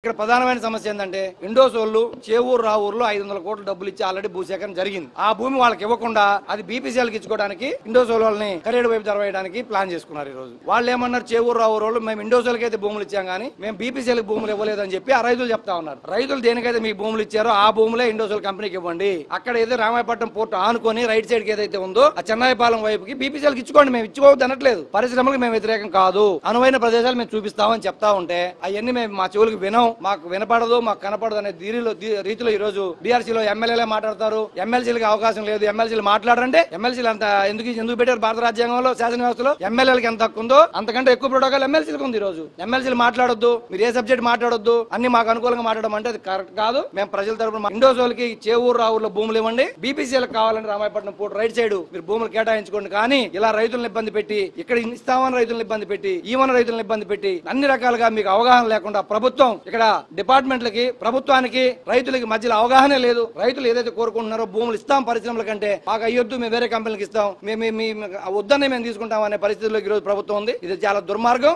ఇక్కడ ప్రధానమైన సమస్య ఏంటంటే ఇండోస్ వాళ్ళు చేవూరు రావూరులో 500 కోట్ల డబ్బులు ఇచ్చి ఆల్రెడీ భూసేకరణ జరిగింది. ఆ భూమి వాళ్ళకి ఇవ్వకుండా అది బీపీసీఎల్కి ఇచ్చుకోవడానికి ఇండోస్ వాళ్ళని కరేడు వైపు జరవేయడానికి ప్లాన్ చేసుకున్నారు. ఈ రోజు వాళ్ళు ఏమన్నారు, చేవూరు రావూరు వాళ్ళు మేము ఇండోసోల్కి అయితే భూములు ఇచ్చాం కానీ మేము బీపీసీఎల్కి భూములు ఇవ్వలేదని చెప్పి ఆ రైతులు చెప్తా ఉన్నారు. రైతులు దేనికైతే మీకు భూములు ఇచ్చారో ఆ భూములే ఇండోసోల్ కంపెనీకి ఇవ్వండి. అక్కడ ఏదో రామాయపట్నం పోర్టు ఆనుకొని రైట్ సైడ్ కి ఏదైతే ఉందో ఆ చెన్నాయిపాలెం వైపుకి బీపీసీఎల్కి ఇచ్చుకోండి, మేము ఇచ్చుకోవద్దు అనట్లేదు. పరిశ్రమలకు మేము వ్యతిరేకం కాదు, అనువైన ప్రదేశాలు మేము చూపిస్తామని చెప్తా ఉంటే అవన్నీ మేము మా చెవులకు వినం, మాకు వినపడదు, మాకు కనపడదు అనే రీతిలో ఈ రోజు బీఆర్సీలో ఎమ్మెల్యేలే మాట్లాడతారు. ఎమ్మెల్సీలకు అవకాశం లేదు, ఎమ్మెల్సీలు మాట్లాడంటే ఎమ్మెల్సీలు అంత ఎందుకు పెట్టారు? భారత రాజ్యాంగంలో శాసన వ్యవస్థలో ఎమ్మెల్యేలకు ఎంత హక్కు ఉందో అంతకంటే ఎక్కువ ప్రోటోకాల్ ఎమ్మెల్సీలకు ఉంది. ఈ రోజు ఎమ్మెల్సీలు మాట్లాడొద్దు, మీరు ఏ సబ్జెక్ట్ మాట్లాడొద్దు, అన్ని మాకు అనుకూలంగా మాట్లాడడం అంటే అది కరెక్ట్ కాదు. మేము ప్రజల తరపున ఇండోసోల్కి చేవూరు రావూరులో భూములు ఇవ్వండి, బీపీసీఎల్కి కావాలని రామాయపట్నం పోర్టు రైట్ సైడ్ మీరు భూములు కేటాయించుకోండి. కానీ ఇలా రైతులను ఇబ్బంది పెట్టి, ఇక్కడ ఇస్తామని రైతులను ఇబ్బంది పెట్టి, ఈవన రైతులను ఇబ్బంది పెట్టి, అన్ని రకాలుగా మీకు అవగాహన లేకుండా ప్రభుత్వం ఇక్కడ డిపార్ట్మెంట్లకి ప్రభుత్వానికి రైతులకి మధ్యలో అవగాహన లేదు. రైతులు ఏదైతే కోరుకుంటున్నారో భూములు ఇస్తాం పరిశ్రమల కంటే మాకు అయ్యొద్దు, మేము వేరే కంపెనీలకు ఇస్తాం, మేము వద్దనే మేము తీసుకుంటాం అనే పరిస్థితుల్లో ఈ రోజు ప్రభుత్వం ఉంది. ఇది చాలా దుర్మార్గం.